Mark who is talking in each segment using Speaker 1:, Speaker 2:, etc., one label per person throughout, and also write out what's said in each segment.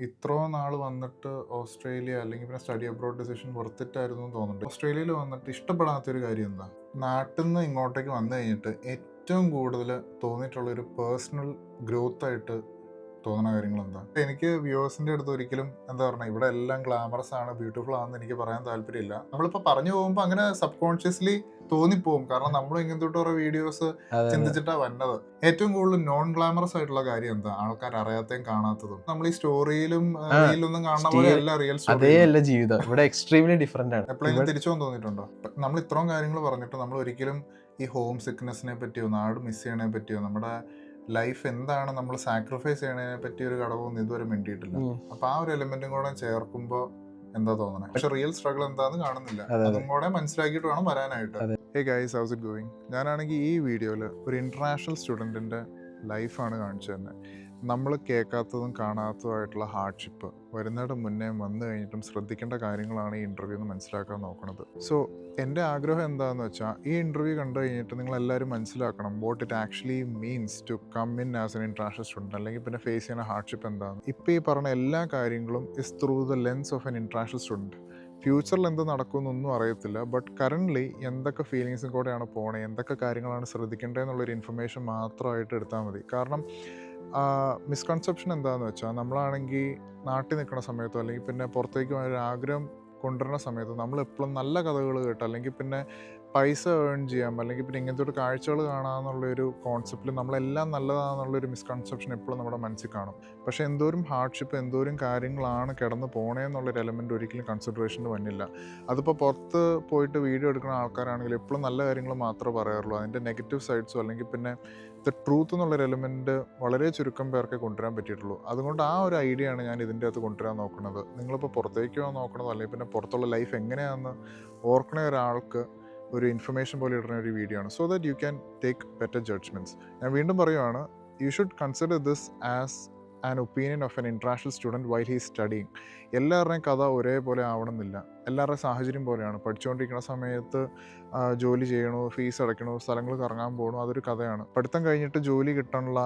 Speaker 1: ഇത്രയും നാൾ വന്നിട്ട് ഓസ്ട്രേലിയ അല്ലെങ്കിൽ പിന്നെ സ്റ്റഡി അബ്രോഡ് ഡിസിഷൻ വർത്തിട്ടായിരുന്നു എന്ന് തോന്നുന്നുണ്ട്. ഓസ്ട്രേലിയയിൽ വന്നിട്ട് ഇഷ്ടപ്പെടാത്തൊരു കാര്യം എന്താ? നാട്ടിൽ നിന്ന് ഇങ്ങോട്ടേക്ക് വന്നു കഴിഞ്ഞിട്ട് ഏറ്റവും കൂടുതൽ തോന്നിയിട്ടുള്ള ഒരു പേഴ്സണൽ ഗ്രോത്ത് ആയിട്ട് തോന്നുന്ന കാര്യങ്ങൾ എന്താ? എനിക്ക് വ്യൂവേഴ്സിന്റെ അടുത്ത് ഒരിക്കലും എന്താ പറയുക, ഇവിടെ എല്ലാം ഗ്ലാമറസ് ആണ്, ബ്യൂട്ടിഫുൾ ആണെന്ന് എനിക്ക് പറയാൻ താല്പര്യമില്ല. നമ്മളിപ്പോൾ പറഞ്ഞു പോകുമ്പോൾ അങ്ങനെ സബ് കോൺഷ്യസ്ലി തോന്നിപ്പോവും. കാരണം നമ്മൾ ഇങ്ങനത്തെ കുറെ വീഡിയോസ് ചിന്തിച്ചിട്ടാ വന്നത്. ഏറ്റവും കൂടുതൽ നോൺ ഗ്ലാമറസ് ആയിട്ടുള്ള കാര്യം എന്താ? ആൾക്കാർ അറിയാത്തതും കാണാത്തതും. നമ്മൾ ഈ സ്റ്റോറിയിലും റീലൊന്നും കാണുന്ന പോലെ അല്ല റിയൽ സ്റ്റോറി.
Speaker 2: അതേയല്ല ജീവിതം. ഇവിടെ എക്സ്ട്രീംലി ഡിഫറെന്റ് ആണ്.
Speaker 1: എപ്പോഴെങ്കിലും തിരിച്ചു വന്ന് തോന്നിയിട്ടുണ്ടോ? നമ്മൾ ഇത്രയും കാര്യങ്ങൾ പറഞ്ഞിട്ട് നമ്മൾ ഒരിക്കലും ഈ ഹോം സിക്നെസ്സിനെ പറ്റിയോ നാട് മിസ് ചെയ്യണേ പറ്റിയോ നമ്മുടെ ലൈഫ് എന്താണ് നമ്മൾ സാക്രിഫൈസ് ചെയ്യണതിനെ പറ്റി ഒരു ഘടകമൊന്നും ഇതുവരെ മിണ്ടിയിട്ടില്ല. അപ്പൊ ആ ഒരു എലിമെന്റും കൂടെ ചേർക്കുമ്പോ എന്താ തോന്നുന്നത്? പക്ഷെ റിയൽ സ്ട്രഗിൾ എന്താന്ന് കാണുന്നില്ല. അതും കൂടെ മനസ്സിലാക്കിയിട്ട് വേണം വരാനായിട്ട്. Hey guys, house it going? ഞാനാണെങ്കിൽ ഈ വീഡിയോയിൽ ഒരു ഇന്റർനാഷണൽ സ്റ്റുഡൻറ്റിൻ്റെ ലൈഫാണ് കാണിച്ചു തന്നെ. നമ്മൾ കേൾക്കാത്തതും കാണാത്തതുമായിട്ടുള്ള ഹാർഡ്ഷിപ്പ് വരുന്നതിന് മുന്നേ വന്നു കഴിഞ്ഞിട്ടും ശ്രദ്ധിക്കേണ്ട കാര്യങ്ങളാണ് ഈ ഇൻ്റർവ്യൂ എന്ന് മനസ്സിലാക്കാൻ നോക്കുന്നത്. സോ എൻ്റെ ആഗ്രഹം എന്താണെന്ന് വെച്ചാൽ ഈ ഇൻ്റർവ്യൂ കണ്ടു കഴിഞ്ഞിട്ട് നിങ്ങളെല്ലാവരും മനസ്സിലാക്കണം what it actually means to come in as an international student, അല്ലെങ്കിൽ പിന്നെ ഫേസ് ചെയ്യുന്ന ഹാർഡ്ഷിപ്പ് എന്താണ്. ഇപ്പോൾ ഈ പറഞ്ഞ എല്ലാ കാര്യങ്ങളും is through the lens of N international student. ഫ്യൂച്ചറിൽ എന്ത് നടക്കുമെന്നൊന്നും അറിയത്തില്ല, ബട്ട് കറൻ്റ്ലി എന്തൊക്കെ ഫീലിങ്സും കൂടെയാണ് പോണേ, എന്തൊക്കെ കാര്യങ്ങളാണ് ശ്രദ്ധിക്കേണ്ടതെന്നുള്ളൊരു ഇൻഫർമേഷൻ മാത്രമായിട്ട് എടുത്താൽ മതി. കാരണം മിസ്കൺസെപ്ഷൻ എന്താണെന്ന് വെച്ചാൽ നമ്മളാണെങ്കിൽ നാട്ടിൽ നിൽക്കുന്ന സമയത്തോ അല്ലെങ്കിൽ പിന്നെ പുറത്തേക്ക് ഒരു ആഗ്രഹം കൊണ്ടുവരുന്ന സമയത്ത് നമ്മളെപ്പോഴും നല്ല കഥകൾ കേട്ട് അല്ലെങ്കിൽ പിന്നെ പൈസ ഏൺ ചെയ്യാം അല്ലെങ്കിൽ പിന്നെ ഇങ്ങനത്തെ ഒരു കാഴ്ചകൾ കാണാമെന്നുള്ളൊരു കോൺസെപ്റ്റിൽ നമ്മളെല്ലാം നല്ലതാണെന്നുള്ളൊരു മിസ്കൺസെപ്ഷൻ എപ്പോഴും നമ്മുടെ മനസ്സിൽ കാണും. പക്ഷേ എന്തോരം ഹാർഡ്ഷിപ്പ് എന്തോരം കാര്യങ്ങളാണ് കിടന്ന് പോണേന്നുള്ളൊരു എലമെൻ്റ് ഒരിക്കലും കൺസിഡറേഷനിൽ വന്നില്ല. അതിപ്പോൾ പുറത്ത് പോയിട്ട് വീഡിയോ എടുക്കുന്ന ആൾക്കാരാണെങ്കിൽ എപ്പോഴും നല്ല കാര്യങ്ങൾ മാത്രമേ പറയാറുള്ളൂ. അതിൻ്റെ നെഗറ്റീവ് സൈഡ്സോ അല്ലെങ്കിൽ പിന്നെ ദ ട്രൂത്ത് എന്നുള്ളൊരു എലമെൻറ്റ് വളരെ ചുരുക്കം പേർക്കേ കൊണ്ടുവരാൻ പറ്റിയിട്ടുള്ളൂ. അതുകൊണ്ട് ആ ഒരു ഐഡിയ ആണ് ഞാൻ ഇതിൻ്റെ അകത്ത് കൊണ്ടുവരാൻ നോക്കുന്നത്. നിങ്ങളിപ്പോൾ പുറത്തേക്കോ നോക്കണതോ അല്ലെങ്കിൽ പിന്നെ പുറത്തുള്ള ലൈഫ് എങ്ങനെയാണെന്ന് ഓർക്കണ ഒരാൾക്ക് ഒരു ഇൻഫർമേഷൻ പോലെ ഇടുന്ന ഒരു വീഡിയോ ആണ്. So that you can take better judgements. ഞാൻ വീണ്ടും പറയുവാണ്, you should consider this as an opinion of N international student while he studying. എല്ലാവരുടെയും കഥ ഒരേപോലെ ആവണമെന്നില്ല. എല്ലാവരുടെയും സാഹചര്യം പോലെയാണ്. പഠിച്ചുകൊണ്ടിരിക്കുന്ന സമയത്ത് ജോലി ചെയ്യണോ, ഫീസ് അടയ്ക്കണോ, സ്ഥലങ്ങൾ കറങ്ങാൻ പോകണോ, അതൊരു കഥയാണ്. പഠിത്തം കഴിഞ്ഞിട്ട് ജോലി കിട്ടാനുള്ള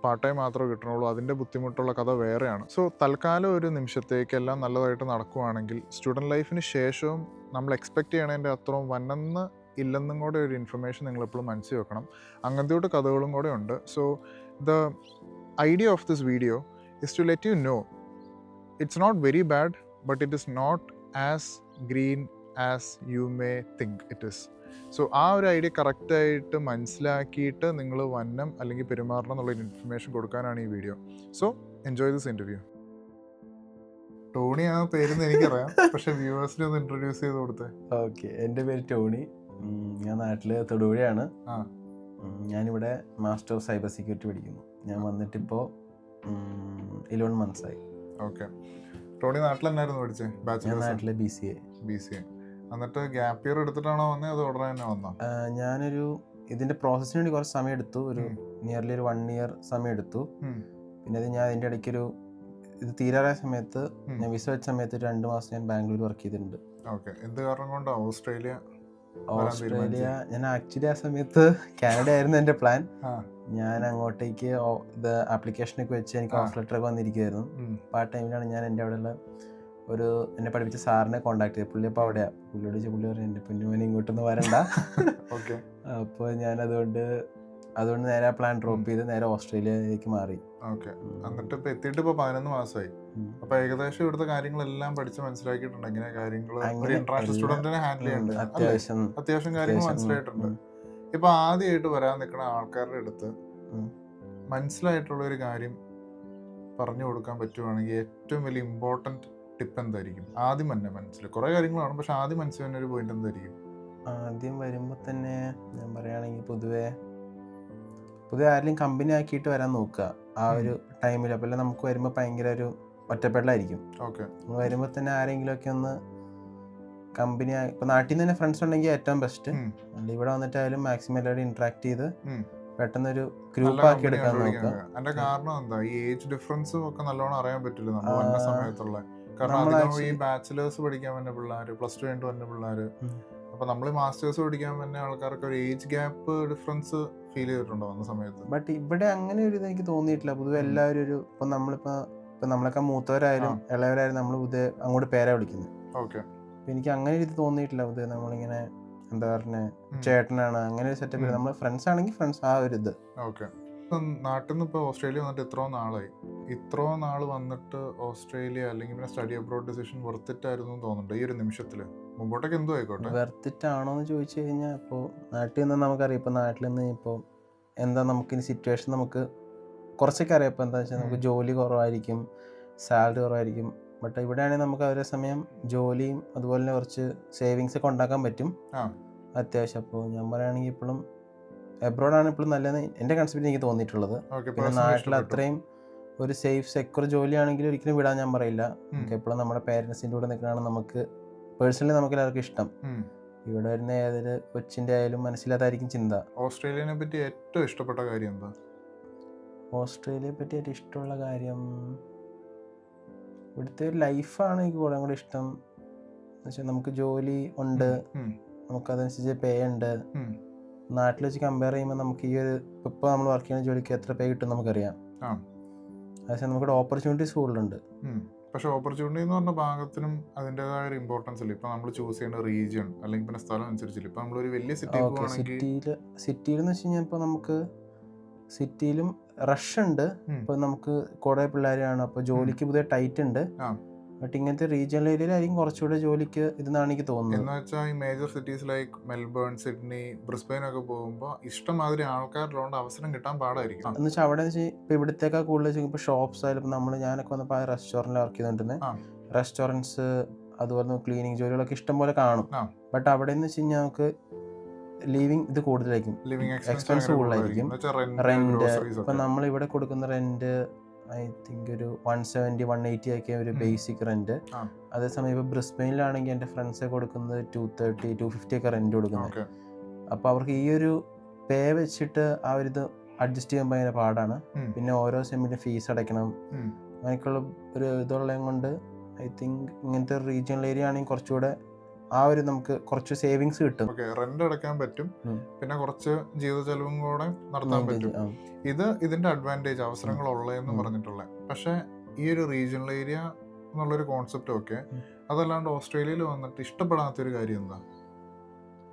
Speaker 1: പാർട്ട് ടൈം മാത്രമേ കിട്ടണുള്ളൂ, അതിൻ്റെ ബുദ്ധിമുട്ടുള്ള കഥ വേറെയാണ്. സോ തൽക്കാലം ഒരു നിമിഷത്തേക്ക് എല്ലാം നല്ലതായിട്ട് നടക്കുവാണെങ്കിൽ സ്റ്റുഡൻറ്റ് ലൈഫിന് ശേഷവും നമ്മൾ എക്സ്പെക്റ്റ് ചെയ്യണതിൻ്റെ അത്രയും വന്നെന്ന് ഇല്ലെന്നും കൂടെ ഒരു ഇൻഫർമേഷൻ നിങ്ങളെപ്പോഴും മനസ്സിൽ വെക്കണം. അങ്ങനത്തെ കഥകളും കൂടെ ഉണ്ട്. So the idea of this video is to let you know it's not very bad, but it is not as green as you may think it is. So ആ ഒരു ഐഡിയ കറക്റ്റായിട്ട് മനസ്സിലാക്കിയിട്ട് നിങ്ങൾ വന്നം അല്ലെങ്കിൽ പെരുമാറണം എന്നുള്ളൊരു ഇൻഫർമേഷൻ കൊടുക്കാനാണ് ഈ video. So enjoy this interview. Tony ആ പേരെന്ന് എനിക്കറിയാം, പക്ഷെ വ്യൂവേഴ്സിനെ ഒന്ന് ഇൻട്രൊഡ്യൂസ് ചെയ്ത് കൊടുത്തേ.
Speaker 2: ഓക്കെ, എൻ്റെ പേര് ടോണി. ഞാൻ നാട്ടിൽ തൊടുപുഴയാണ്. ഞാനിവിടെ മാസ്റ്റർ ഓഫ് സൈബർ സെക്യൂരിറ്റി പഠിക്കുന്നു. ഞാൻ വന്നിട്ടിപ്പോൾ 11 months ആയി.
Speaker 1: ഓക്കെ, ടോണി നാട്ടിൽ തന്നെയായിരുന്നു പഠിച്ചത്?
Speaker 2: ഞാൻ നാട്ടിലെ BCA.
Speaker 1: എന്നിട്ട് ഗ്യാപ്പ് ഇയർ എടുത്തിട്ടാണോ വന്നത് അതോ ഉടനെ തന്നെ വന്നോ?
Speaker 2: ഞാനൊരു ഇതിൻ്റെ പ്രോസസ്സിന് വേണ്ടി കുറച്ച് സമയം എടുത്തു. ഒരു നിയർലി ഒരു 1 year സമയം എടുത്തു. പിന്നെ അത് ഞാൻ അതിൻ്റെ ഇടയ്ക്കൊരു ഇത് തീരാറായ സമയത്ത് ഞാൻ വിസ വെച്ച സമയത്ത് 2 മാസം ഞാൻ ബാംഗ്ലൂർ വർക്ക് ചെയ്തിട്ടുണ്ട്.
Speaker 1: ഓക്കെ, എന്ത് കാരണം കൊണ്ടാണ് ഓസ്ട്രേലിയ?
Speaker 2: ഞാൻ ആക്ച്വലി ആ സമയത്ത് കാനഡ ആയിരുന്നു എൻ്റെ പ്ലാൻ. ഞാൻ അങ്ങോട്ടേക്ക് ഇത് ആപ്ലിക്കേഷനൊക്കെ വെച്ച് എനിക്ക് ഓഫ് ലെറ്റർ ഒക്കെ വന്നിരിക്കുമായിരുന്നു. അപ്പോൾ ആ ടൈമിലാണ് ഞാൻ എൻ്റെ അവിടെയുള്ള ഒരു എന്നെ പഠിപ്പിച്ച സാറിനെ കോൺടാക്ട് ചെയ്തത്. പുള്ളി അപ്പോൾ അവിടെയാണ്. പുള്ളി പറഞ്ഞു എൻ്റെ പൊന്നുമോനെ ഇങ്ങോട്ടൊന്നും വരണ്ട.
Speaker 1: ഓക്കെ, അപ്പോൾ
Speaker 2: ഞാൻ അതുകൊണ്ട് നേരെ ആ പ്ലാൻ ഡ്രോപ്പ് ചെയ്ത് നേരെ ഓസ്ട്രേലിയയിലേക്ക് മാറി.
Speaker 1: ഓക്കെ, എന്നിട്ട് ഇപ്പോൾ എത്തിയിട്ട് ഇപ്പോൾ 11 മാസമായി. അപ്പോൾ ഏകദേശം ഇവിടുത്തെ കാര്യങ്ങളെല്ലാം പഠിച്ച് മനസ്സിലാക്കിയിട്ടുണ്ട്. എങ്ങനെ കാര്യങ്ങൾ ഇന്റർനാഷണൽ സ്റ്റുഡന്റിനെ ഹാൻഡിൽ ചെയ്യേണ്ടത് അത്യാവശ്യം കാര്യങ്ങൾ മനസ്സിലായിട്ടുണ്ട്. ഇപ്പൊ ആദ്യമായിട്ട് വരാൻ നിൽക്കുന്ന ആൾക്കാരുടെ അടുത്ത് മനസ്സിലായിട്ടുള്ള ഒരു കാര്യം പറഞ്ഞു കൊടുക്കാൻ പറ്റുവാണെങ്കിൽ ഏറ്റവും വലിയ ഇമ്പോർട്ടൻറ്റ് ടിപ്പ് എന്തായിരിക്കും? ആദ്യം തന്നെ മനസ്സിൽ കുറേ കാര്യങ്ങളാണ്, പക്ഷെ ആദ്യം മനസ്സിൽ തന്നെ ഒരു പോയിന്റ് എന്തായിരിക്കും?
Speaker 2: ആദ്യം വരുമ്പോൾ തന്നെ ഞാൻ പറയുകയാണെങ്കിൽ പൊതുവെ ആരെങ്കിലും കമ്പനി ആക്കിയിട്ട് വരാൻ നോക്കുക ആ ഒരു ടൈമിൽ. അപ്പോൾ നമുക്ക് വരുമ്പോൾ ഭയങ്കര ഒരു ഒറ്റപ്പെടലായിരിക്കും.
Speaker 1: ഓക്കെ,
Speaker 2: വരുമ്പോൾ തന്നെ ആരെങ്കിലുമൊക്കെ ഒന്ന് കമ്പനി ഇപ്പോൾ നാട്ടിൽ നിന്ന് തന്നെ ഫ്രണ്ട്സ് ഉണ്ടെങ്കിൽ ഏറ്റവും ബെസ്റ്റ്. ഇവിടെ വന്നിട്ടായാലും മാക്സിമം എല്ലാവരും ഇന്ററാക്ട് ചെയ്ത് പെട്ടെന്നൊരു ഗ്രൂപ്പ് ആക്കി എടുക്കാൻ നോക്കുക.
Speaker 1: അതിന്റെ കാരണം എന്താ? ഈ ഏജ് ഡിഫറൻസും ഒക്കെ നല്ലോണം അറിയാൻ പറ്റില്ല നമ്മൾ വന്ന സമയത്തുള്ള. കാരണം ഈ ബാച്ചിലേഴ്സ് പഠിക്കാൻ വന്ന പിള്ളേർ, +2 കഴിഞ്ഞിട്ട് വന്ന പിള്ളേർ, അപ്പൊ നമ്മൾ മാസ്റ്റേഴ്സ് പഠിക്കാൻ വന്ന ആൾക്കാർക്ക് ഒരു ഏജ് ഗ്യാപ്പ് ഡിഫറൻസ് ഫീൽ ചെയ്തിട്ടുണ്ടോ വന്ന സമയത്ത്?
Speaker 2: ബട്ട് ഇവിടെ അങ്ങനെ ഒരു ഇത് എനിക്ക് തോന്നിയിട്ടില്ല. പൊതുവെ എല്ലാവരും ഇപ്പം നമ്മളിപ്പോൾ ഇപ്പം നമ്മളൊക്കെ മൂത്തവരായാലും ഇളയവരായാലും നമ്മൾ പുതിയ അങ്ങോട്ട് പേരാ വിളിക്കുന്നത്.
Speaker 1: ഓക്കെ.
Speaker 2: അപ്പം എനിക്ക് അങ്ങനെ ഇത് തോന്നിയിട്ടില്ല. പുതിയ നമ്മളിങ്ങനെ എന്താ പറഞ്ഞ ചേട്ടനാണ് അങ്ങനെ ഒരു സെറ്റപ്പ്. നമ്മൾ ഫ്രണ്ട്സ് ആണെങ്കിൽ ഫ്രണ്ട്സ് ആ ഒരു ഇത്.
Speaker 1: ഓക്കെ. ഇപ്പം നാട്ടിൽ നിന്ന് ഇപ്പോൾ ഓസ്ട്രേലിയ വന്നിട്ട് ഇത്രയും നാളായി. ഇത്രയും നാൾ വന്നിട്ട് ഓസ്ട്രേലിയ അല്ലെങ്കിൽ പിന്നെ സ്റ്റഡി അബ്രോഡ് ഡിസിഷൻ വെർത്തിട്ടായിരുന്നു എന്ന് തോന്നുന്നുണ്ട് ഈ ഒരു നിമിഷത്തിൽ? മുമ്പോട്ടേക്ക് എന്തോ ആയിക്കോട്ടെ,
Speaker 2: വെർത്തിട്ടാണോ എന്ന് ചോദിച്ചു കഴിഞ്ഞാൽ ഇപ്പോൾ നാട്ടിൽ നിന്ന് നമുക്കറിയാം. ഇപ്പോൾ നാട്ടിൽ നിന്ന് ഇപ്പോൾ എന്താ നമുക്കിനി സിറ്റുവേഷൻ നമുക്ക് കുറച്ചൊക്കെ അറിയാം. ഇപ്പോൾ എന്താ വെച്ചാൽ നമുക്ക് ജോലി കുറവായിരിക്കും, സാലറി കുറവായിരിക്കും. ബട്ട് ഇവിടെയാണെങ്കിൽ നമുക്ക് ഒരേ സമയം ജോലിയും അതുപോലെ തന്നെ കുറച്ച് സേവിങ്സ് ഒക്കെ ഉണ്ടാക്കാൻ പറ്റും അത്യാവശ്യം. അപ്പോൾ ഞാൻ പറയുകയാണെങ്കിൽ ഇപ്പോഴും എബ്രോഡാണ് ഇപ്പോഴും നല്ലതെന്ന് എൻ്റെ കൺസെപ്റ്റ് എനിക്ക് തോന്നിയിട്ടുള്ളത്. പിന്നെ നാട്ടിൽ അത്രയും ഒരു സേഫ് സെക്യൂർ ജോലിയാണെങ്കിൽ ഒരിക്കലും വിടാൻ ഞാൻ പറയില്ല. നമുക്ക് എപ്പോഴും നമ്മുടെ പേരൻസിൻ്റെ കൂടെ നിൽക്കണമെന്ന് നമുക്ക് പേഴ്സണലി നമുക്ക് എല്ലാവർക്കും ഇഷ്ടം. ഇവിടെ വരുന്ന ഏതൊരു കൊച്ചിൻ്റെ ആയാലും മനസ്സിലാതായിരിക്കും ചിന്ത.
Speaker 1: ഓസ്ട്രേലിയനെ പറ്റി ഏറ്റവും ഇഷ്ടപ്പെട്ട കാര്യം എന്താ?
Speaker 2: ഓസ്ട്രേലിയയെ പറ്റി ഏറ്റവും ഇഷ്ടമുള്ള കാര്യം ഇവിടുത്തെ ഒരു ലൈഫാണ് എനിക്ക് കുറേ കൂടെ ഇഷ്ടം. എന്ന് വെച്ചാൽ നമുക്ക് ജോലി ഉണ്ട്, നമുക്കതനുസരിച്ച് പേ ഉണ്ട്. നാട്ടിൽ വെച്ച് കമ്പയർ ചെയ്യുമ്പോൾ നമുക്ക് ഈ ഒരു ഇപ്പോൾ നമ്മൾ വർക്ക് ചെയ്യുന്ന ജോലിക്ക് എത്ര പേ കിട്ടും നമുക്കറിയാം. പക്ഷേ നമുക്കിവിടെ ഓപ്പർച്യൂണിറ്റീസ് കൂടുതലുണ്ട്.
Speaker 1: പക്ഷേ ഓപ്പർച്യൂണിറ്റി എന്ന് പറഞ്ഞ ഭാഗത്തിനും അതിൻ്റെതായ ഒരു ഇമ്പോർട്ടൻസ് ഇല്ല. ഇപ്പം നമ്മൾ ചൂസ് ചെയ്യുന്ന റീജിയൻ അല്ലെങ്കിൽ പിന്നെ സ്ഥലം അനുസരിച്ചില്ല. ഇപ്പം നമ്മളൊരു വലിയ
Speaker 2: സിറ്റിയിൽ എന്ന് വെച്ച് കഴിഞ്ഞാൽ ഇപ്പോൾ നമുക്ക് സിറ്റിയിലും റഷ് ഉണ്ട്. ഇപ്പോൾ നമുക്ക് കുറേ പിള്ളേരാണ്, അപ്പോൾ ജോലിക്ക് പുതിയ ടൈറ്റ് ഉണ്ട്. ബട്ട് ഇങ്ങനത്തെ റീജിയണൽ ഏരിയയിലായിരിക്കും കുറച്ചുകൂടെ ജോലിക്ക് ഇതെന്നാണ് എനിക്ക് തോന്നുന്നത്.
Speaker 1: എന്ന് വെച്ചാൽ ഈ major cities like Melbourne, Sydney, Brisbane ഒക്കെ പോകുമ്പോൾ ഇഷ്ടംമാതിരി ആൾക്കാരിലുണ്ട്, അവസരം കിട്ടാൻ പാടായിരിക്കും.
Speaker 2: എന്ന് വെച്ചാൽ അവിടെ ഇപ്പോൾ ഇവിടത്തേക്കാൾ കൂടുതൽ ഇപ്പോൾ ഷോപ്സ് ആയാലും ഞാനൊക്കെ വന്നപ്പോൾ ആ റെസ്റ്റോറൻറ്റിൽ വർക്ക് ചെയ്തുകൊണ്ടിരുന്നത്. റെസ്റ്റോറൻറ്റ്സ് അതുപോലെ ക്ലീനിങ് ജോലികളൊക്കെ ഇഷ്ടം പോലെ കാണും. ബട്ട് അവിടെ എന്ന് വെച്ച് കഴിഞ്ഞാൽ നമുക്ക് ലിവിങ് ഇത് കൂടുതലായിരിക്കും, എക്സ്പെൻസ് കൂടുതലായിരിക്കും. റെന്റ് ഇപ്പം നമ്മളിവിടെ കൊടുക്കുന്ന റെന്റ് ഐ തിങ്ക് ഒരു 170-180 ഒക്കെ ഒരു ബേസിക് റെന്റ്. അതേസമയം ഇപ്പോൾ ബ്രിസ്ബെയിനിലാണെങ്കിൽ എൻ്റെ ഫ്രണ്ട്സൊക്കെ കൊടുക്കുന്നത് 230-250 ഒക്കെ റെന്റ് കൊടുക്കുന്നത്. അപ്പോൾ അവർക്ക് ഈ ഒരു പേ വെച്ചിട്ട് ആ ഒരു ഇത് അഡ്ജസ്റ്റ് ചെയ്യാൻ ഭയങ്കര പാടാണ്. പിന്നെ ഓരോ സെമ്മിൻ്റെ ഫീസ് അടയ്ക്കണം, അങ്ങനെയൊക്കെയുള്ള ഒരു ഇതുള്ളത് കൊണ്ട് ഐ തിങ്ക് ഇങ്ങനത്തെ റീജിയണൽ ഏരിയ ആണെങ്കിൽ കുറച്ചുകൂടെ ആ ഒരു നമുക്ക് കുറച്ച് സേവിങ്സ് കിട്ടും.
Speaker 1: റെന്റ് അടയ്ക്കാൻ പറ്റും, പിന്നെ കുറച്ച് ജീവിത ചെലവും കൂടെ നടത്താൻ പറ്റും. ഇതിന്റെ അഡ്വാൻറ്റേജ് അവസരങ്ങൾ ഉള്ളതെന്ന് പറഞ്ഞിട്ടുള്ളത്. പക്ഷെ ഈ ഒരു റീജിയണൽ ഏരിയ എന്നുള്ളൊരു കോൺസെപ്റ്റ് ഒക്കെ അതല്ലാണ്ട് ഓസ്ട്രേലിയയിൽ വന്നിട്ട് ഇഷ്ടപ്പെടാത്തൊരു കാര്യം എന്താ?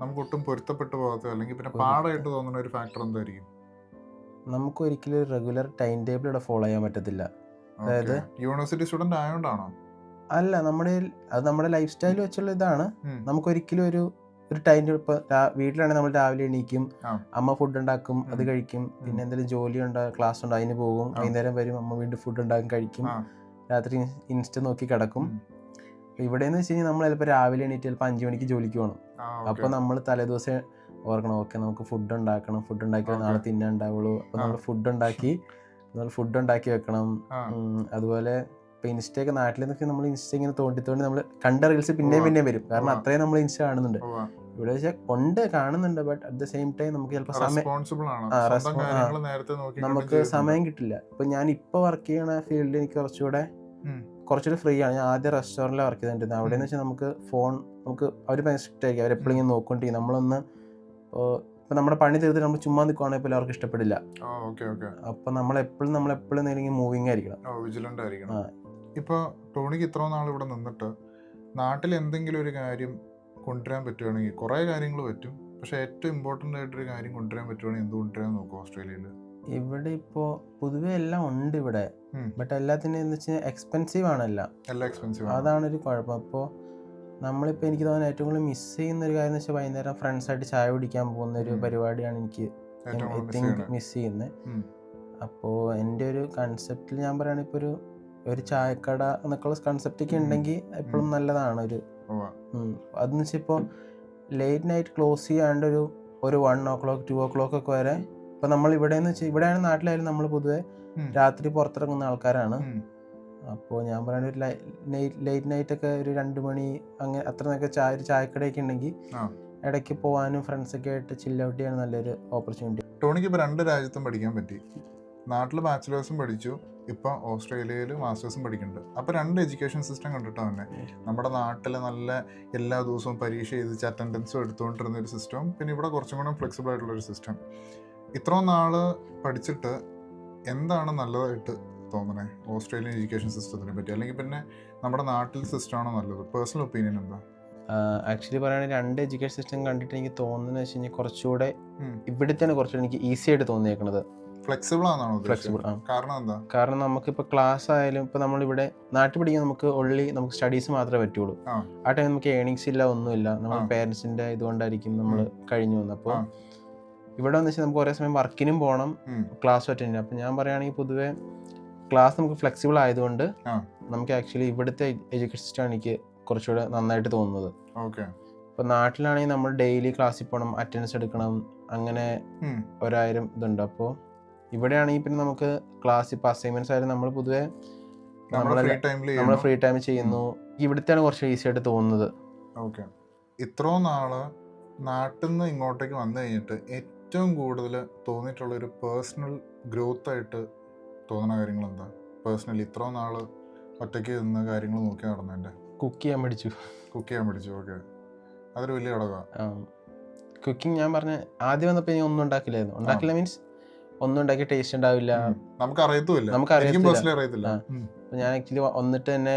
Speaker 1: നമുക്ക് ഒട്ടും പൊരുത്തപ്പെട്ടു പോകാത്ത അല്ലെങ്കിൽ പിന്നെ പാടായിട്ട് തോന്നുന്ന ഒരു ഫാക്ടർ എന്തായിരിക്കും?
Speaker 2: നമുക്ക് ഒരിക്കലും റെഗുലർ ടൈം ടേബിൾ ഇവിടെ ഫോളോ ചെയ്യാൻ പറ്റത്തില്ല. അതായത്
Speaker 1: യൂണിവേഴ്സിറ്റി സ്റ്റുഡന്റ് ആയതുകൊണ്ടാണോ?
Speaker 2: അല്ല, നമ്മുടെ ലൈഫ് സ്റ്റൈൽ വെച്ചുള്ള ഇതാണ്. നമുക്കൊരിക്കലും ഒരു ടൈം ഇപ്പോൾ വീട്ടിലാണെങ്കിൽ നമ്മൾ രാവിലെ എണീക്കും, അമ്മ ഫുഡ് ഉണ്ടാക്കും, അത് കഴിക്കും. പിന്നെ എന്തെങ്കിലും ജോലി ഉണ്ടോ, ക്ലാസ് ഉണ്ടോ, അതിന് പോകും. വൈകുന്നേരം വരും, അമ്മ വീണ്ടും ഫുഡ് ഉണ്ടാക്കും, കഴിക്കും. രാത്രി ഇൻസ്റ്റ നോക്കി കിടക്കും. ഇവിടെയെന്ന് വെച്ച് കഴിഞ്ഞാൽ നമ്മൾ ചിലപ്പോൾ രാവിലെ എണീറ്റ് ചിലപ്പോൾ 5 മണിക്ക് ജോലിക്ക് പോകണം. അപ്പോൾ നമ്മൾ തലേദിവസം ഓർക്കണം, ഓക്കെ നമുക്ക് ഫുഡ് ഉണ്ടാക്കണം, ഫുഡ് ഉണ്ടാക്കിയാൽ നാളെ തിന്നാൻ ഉണ്ടാവുള്ളൂ. അപ്പോൾ നമ്മൾ ഫുഡ് ഉണ്ടാക്കി വെക്കണം. അതുപോലെ ഇപ്പോൾ ഇൻസ്റ്റയൊക്കെ നാട്ടിൽ നിന്നൊക്കെ നമ്മൾ ഇൻസ്റ്റ ഇങ്ങനെ തോണ്ടി നമ്മൾ കണ്ട റീൽസ് പിന്നെയും വരും. കാരണം അത്രയും നമ്മൾ ഇൻസ്റ്റ കാണുന്നുണ്ട്. ഇവിടെ വെച്ചാൽ കാണുന്നുണ്ട്, but at the same time നമുക്ക് ചിലപ്പോൾ നമുക്ക് സമയം കിട്ടില്ല. ഇപ്പം ഞാൻ ഇപ്പോൾ വർക്ക് ചെയ്യണ ഫീൽഡിൽ എനിക്ക് കുറച്ചുകൂടെ ഫ്രീ ആണ്. ഞാൻ ആദ്യം റെസ്റ്റോറൻറ്റിൽ വർക്ക് ചെയ്തിട്ടുണ്ടായിരുന്നു. അവിടെ എന്ന് വെച്ചാൽ നമുക്ക് അവർ സ്ട്രിക്റ്റ് ആയിരിക്കും, അവരെപ്പോഴും ഇങ്ങനെ നോക്കൊണ്ടിരിക്കും. നമ്മളൊന്ന് ഇപ്പം നമ്മുടെ പണി തീർത്തിട്ട് നമ്മൾ ചുമ്മാ നിൽക്കുകയാണെങ്കിൽ പോലും അവർക്ക് ഇഷ്ടപ്പെടില്ല. അപ്പം നമ്മളെപ്പോഴും മൂവിങ് ആയിരിക്കണം.
Speaker 1: ഇപ്പോൾ ടോണിക്ക് ഇത്ര നാൾ ഇവിടെ നിന്നിട്ട് നാട്ടിൽ എന്തെങ്കിലും ഒരു കാര്യം കൊണ്ടുവരാൻ പറ്റുവാണെങ്കിൽ, കുറേ കാര്യങ്ങൾ പറ്റും, പക്ഷെ ഏറ്റവും ഇമ്പോർട്ടൻ്റ് ആയിട്ടൊരു കാര്യം കൊണ്ടുവരാൻ പറ്റുവാണെങ്കിൽ എന്ത് കൊണ്ടുവരാൻ നോക്കും ഓസ്ട്രേലിയയിൽ?
Speaker 2: ഇവിടെ ഇപ്പോൾ പൊതുവെ എല്ലാം ഉണ്ട് ഇവിടെ, ബട്ട് എല്ലാത്തിനും എന്ന് വെച്ചാൽ എക്സ്പെൻസീവ് ആണല്ലോ.
Speaker 1: എല്ലാം എക്സ്പെൻസീവ്,
Speaker 2: അതാണൊരു കുഴപ്പം. അപ്പോൾ നമ്മളിപ്പോൾ എനിക്ക് തോന്നുന്നത് ഏറ്റവും കൂടുതൽ മിസ് ചെയ്യുന്ന ഒരു കാര്യം എന്ന് വെച്ചാൽ വൈകുന്നേരം ഫ്രണ്ട്സായിട്ട് ചായ കുടിക്കാൻ പോകുന്ന ഒരു പരിപാടിയാണ് എനിക്ക് ഐ തിങ്ക് മിസ് ചെയ്യുന്നത്. അപ്പോൾ എൻ്റെ ഒരു കൺസെപ്റ്റിൽ ഞാൻ പറയുകയാണെങ്കിൽ ഇപ്പോൾ ഒരു ചായക്കട എന്നൊക്കെയുള്ള കൺസെപ്റ്റൊക്കെ ഉണ്ടെങ്കിൽ എപ്പോഴും നല്ലതാണ്. അതെന്ന് വെച്ചാൽ ഇപ്പോൾ ലേറ്റ് നൈറ്റ് ക്ലോസ് ചെയ്യാണ്ട് ഒരു 1 o'clock 2 o'clock ഒക്കെ വരെ. ഇപ്പം നമ്മൾ ഇവിടെയാണ് നാട്ടിലായാലും നമ്മൾ പൊതുവെ രാത്രി പുറത്തിറങ്ങുന്ന ആൾക്കാരാണ്. അപ്പോൾ ഞാൻ പറയുന്നത് ഒരു ലേറ്റ് നൈറ്റ് ഒക്കെ ഒരു 2 മണി അങ്ങനെ അത്രയൊക്കെ ഒരു ചായക്കടയൊക്കെ ഉണ്ടെങ്കിൽ ഇടയ്ക്ക് പോകാനും ഫ്രണ്ട്സൊക്കെ ആയിട്ട് ചില്ല് ഔട്ട് ചെയ്യാൻ നല്ലൊരു ഓപ്പർച്യൂണിറ്റി.
Speaker 1: ടോണിക്ക് ഇപ്പോൾ 2 രാജ്യത്തും പഠിക്കാൻ പറ്റി. നാട്ടിൽ ബാച്ചിലേഴ്സും പഠിച്ചു, ഇപ്പം ഓസ്ട്രേലിയയിൽ മാസ്റ്റേഴ്സും പഠിക്കുന്നുണ്ട്. അപ്പോൾ 2 എഡ്യൂക്കേഷൻ സിസ്റ്റം കണ്ടിട്ട് തന്നെ നമ്മുടെ നാട്ടിൽ നല്ല എല്ലാ ദിവസവും പരീക്ഷ എഴുതിച്ച് അറ്റൻഡൻസും എടുത്തുകൊണ്ടിരുന്ന ഒരു സിസ്റ്റം, പിന്നെ ഇവിടെ കുറച്ചും കൂടെ ഫ്ലെക്സിബിൾ ആയിട്ടുള്ളൊരു സിസ്റ്റം. ഇത്രയും നാൾ പഠിച്ചിട്ട് എന്താണ് നല്ലതായിട്ട് തോന്നണേ ഓസ്ട്രേലിയൻ എഡ്യൂക്കേഷൻ സിസ്റ്റത്തിനെ പറ്റി? അല്ലെങ്കിൽ പിന്നെ നമ്മുടെ നാട്ടിൽ സിസ്റ്റമാണോ നല്ലത്? പേഴ്സണൽ ഒപ്പീനിയൻ എന്താ?
Speaker 2: ആക്ച്വലി പറയുകയാണെങ്കിൽ രണ്ട് എഡ്യൂക്കേഷൻ സിസ്റ്റം കണ്ടിട്ട് എനിക്ക് തോന്നുന്നത് വെച്ച് കഴിഞ്ഞാൽ കുറച്ചുകൂടെ ഇവിടുത്തെയാണ് കുറച്ചുകൂടെ എനിക്ക് ഈസി ആയിട്ട് തോന്നിയേക്കുന്നത്.
Speaker 1: ഫ്ലെക്സിബിൾ ആണെന്നാണോ?
Speaker 2: ഫ്ലെക്സിബിൾ ആണ്.
Speaker 1: കാരണം എന്താ?
Speaker 2: കാരണം നമുക്കിപ്പോൾ ക്ലാസ് ആയാലും ഇപ്പോൾ നമ്മളിവിടെ നാട്ടിൽ പഠിക്കാൻ നമുക്ക് നമുക്ക് സ്റ്റഡീസ് മാത്രമേ പറ്റുള്ളൂ. ആ ടൈം നമുക്ക് ഏണിങ്സ് ഇല്ല, ഒന്നുമില്ല. നമ്മൾ പേരൻസിൻ്റെ ഇതുകൊണ്ടായിരിക്കും നമ്മൾ കഴിഞ്ഞു വന്നത്. അപ്പോൾ ഇവിടെ വന്ന് വെച്ചാൽ നമുക്ക് ഒരേ സമയം വർക്കിനും പോകണം, ക്ലാസ് അറ്റൻഡ് ചെയ്യണം. അപ്പോൾ ഞാൻ പറയുകയാണെങ്കിൽ പൊതുവേ ക്ലാസ് നമുക്ക് ഫ്ലെക്സിബിൾ ആയതുകൊണ്ട് നമുക്ക് ആക്ച്വലി ഇവിടുത്തെ എഡ്യൂക്കേഷൻ സിസ്റ്റം എനിക്ക് കുറച്ചുകൂടെ നന്നായിട്ട് തോന്നുന്നത്. ഇപ്പോൾ നാട്ടിലാണെങ്കിൽ നമ്മൾ ഡെയിലി ക്ലാസ്സിൽ പോകണം, അറ്റൻഡൻസ് എടുക്കണം, അങ്ങനെ 1000 ഇതുണ്ട്. അപ്പോൾ ഇവിടെയാണെങ്കിൽ പിന്നെ നമുക്ക് ക്ലാസ് ഇപ്പോൾ അസൈൻമെന്റ്സ് ആയാലും നമ്മൾ പൊതുവെ നമ്മൾ ഫ്രീ ടൈം ചെയ്യുന്നു. ഇവിടുത്തെയാണ് കുറച്ച് ഈസി ആയിട്ട് തോന്നുന്നത്.
Speaker 1: ഓക്കെ. ഇത്രയും നാള് നാട്ടിൽ നിന്ന് ഇങ്ങോട്ടേക്ക് വന്നു കഴിഞ്ഞിട്ട് ഏറ്റവും കൂടുതൽ തോന്നിയിട്ടുള്ള ഒരു പേഴ്സണൽ ഗ്രോത്ത് ആയിട്ട് തോന്നുന്ന കാര്യങ്ങൾ എന്താ? പേഴ്സണലി ഇത്രയും നാള് ഒറ്റയ്ക്ക് നിന്ന് കാര്യങ്ങൾ നോക്കി നടന്നതിൻ്റെ.
Speaker 2: കുക്ക് ചെയ്യാൻ പഠിച്ചു. ഓക്കെ,
Speaker 1: അതൊരു വലിയ ഘടകമാണ്.
Speaker 2: കുക്കിംഗ് ഞാൻ പറഞ്ഞ ആദ്യം വന്നപ്പോൾ ഞാൻ ഒന്നും ഉണ്ടാക്കില്ല മീൻസ് ഒന്നും ഉണ്ടാക്കി ടേസ്റ്റ് ഉണ്ടാവില്ല, നമുക്കറിയത്തില്ല. അപ്പോൾ ഞാൻ ആക്ച്വലി വന്നിട്ട് തന്നെ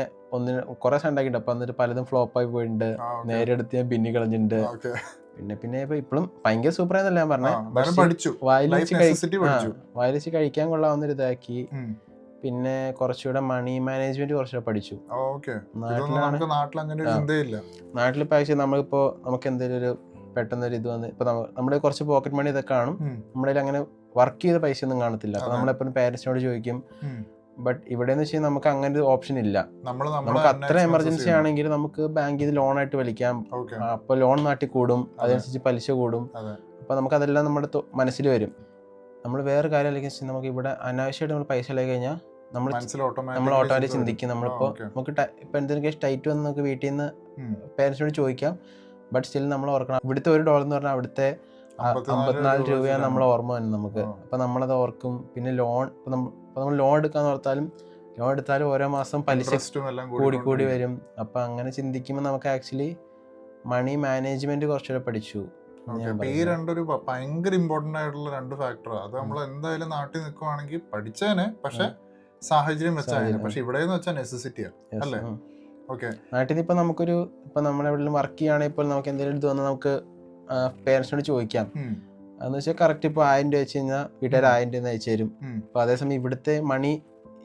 Speaker 2: കുറേ സാധനം ഉണ്ടാക്കിയിട്ടുണ്ട്. അപ്പോൾ എന്നിട്ട് പലതും ഫ്ലോപ്പായി പോയിട്ടുണ്ട്, നേരെ എടുത്ത് ഞാൻ പിന്നി കളഞ്ഞിട്ടുണ്ട്. പിന്നെ ഇപ്പോഴും ഭയങ്കര സൂപ്പറായെന്നല്ല ഞാൻ പറഞ്ഞത്, വായിൽ വെച്ച് കഴിക്കാൻ കൊള്ളാവുന്നൊരു ഇതാക്കി. പിന്നെ കുറച്ചുകൂടെ മണി മാനേജ്മെന്റ് കുറച്ചുകൂടെ പഠിച്ചു. നാട്ടിലിപ്പോൾ ആക്ച്വലി നമുക്ക് എന്തെങ്കിലും ഒരു പെട്ടെന്നൊരു ഇത് വന്ന് ഇപ്പൊ നമ്മുടെ കുറച്ച് പോക്കറ്റ് മണി ഇതൊക്കെ കാണും, നമ്മുടെ അങ്ങനെ വർക്ക് ചെയ്ത പൈസ ഒന്നും കാണത്തില്ല. അപ്പൊ നമ്മളെപ്പോഴും പേരൻസിനോട് ചോദിക്കും. ബട്ട് ഇവിടെ എന്ന് വെച്ചാൽ നമുക്ക് അങ്ങനെ ഒരു ഓപ്ഷൻ ഇല്ല. നമുക്ക് അത്ര എമർജൻസി ആണെങ്കിൽ നമുക്ക് ബാങ്കിൽ നിന്ന് ലോൺ ആയിട്ട് വലിക്കാം. അപ്പൊ ലോൺ നാട്ടിൽ കൂടും, അതനുസരിച്ച് പലിശ കൂടും. അപ്പൊ നമുക്ക് അതെല്ലാം നമ്മുടെ മനസ്സിൽ വരും. നമ്മൾ വേറെ കാര്യം അല്ലെങ്കിൽ നമുക്ക് ഇവിടെ അനാവശ്യമായിട്ട് നമ്മൾ പൈസ ഇല്ലായി കഴിഞ്ഞാൽ നമ്മൾ ഓട്ടോമാറ്റിക് ചിന്തിക്കും. നമ്മളിപ്പോ നമുക്ക് ഇപ്പൊ എന്തെങ്കിലും ടൈറ്റ് വന്ന് നമുക്ക് വീട്ടിൽ നിന്ന് പേരൻസിനോട് ചോദിക്കാം. ബട്ട് സ്റ്റിൽ നമ്മൾ ഓർക്കണം, ഇവിടുത്തെ $1 എന്ന് പറഞ്ഞാൽ അവിടുത്തെ 54 രൂപയാണ് നമ്മൾ ഓർമ്മ തന്നെ നമുക്ക്. അപ്പൊ നമ്മളത് ഓർക്കും. പിന്നെ ലോൺ നമ്മൾ ലോൺ എടുക്കാന്ന് എടുത്താലും ഓരോ മാസം പലിശ കൂടി വരും. അപ്പൊ അങ്ങനെ ചിന്തിക്കുമ്പോൾ നമുക്ക് ആക്ച്വലി മണി മാനേജ്മെന്റ് കുറച്ചുകൂടെ പഠിച്ചു.
Speaker 1: ഈ രണ്ടൊരു ഭയങ്കര ഇമ്പോർട്ടന്റ് ആയിട്ടുള്ള 2 ഫാക്ടർ. അത് നമ്മൾ എന്തായാലും നാട്ടിൽ നിൽക്കുവാണെങ്കിൽ പഠിച്ചേനെ, പക്ഷെ സാഹചര്യം വെച്ചാൽ. പക്ഷെ ഇവിടെ വെച്ചാൽ നെസസിറ്റിയാണ് അല്ലേ?
Speaker 2: നാട്ടിൽ ഇപ്പൊ നമുക്കൊരു ഇപ്പൊ നമ്മളെവിടെയും വർക്ക് ചെയ്യുകയാണെങ്കിൽ ഇപ്പോൾ നമുക്ക് എന്തെങ്കിലും ഇത് വന്നാൽ നമുക്ക് പേരൻസിനോട് ചോദിക്കാം. എന്ന് വെച്ചാൽ കറക്റ്റ് ഇപ്പോൾ 1000 രൂപ വെച്ച് കഴിഞ്ഞാൽ വീട്ടുകാർ 1000 രൂപ അയച്ചു തരും. അപ്പൊ അതേസമയം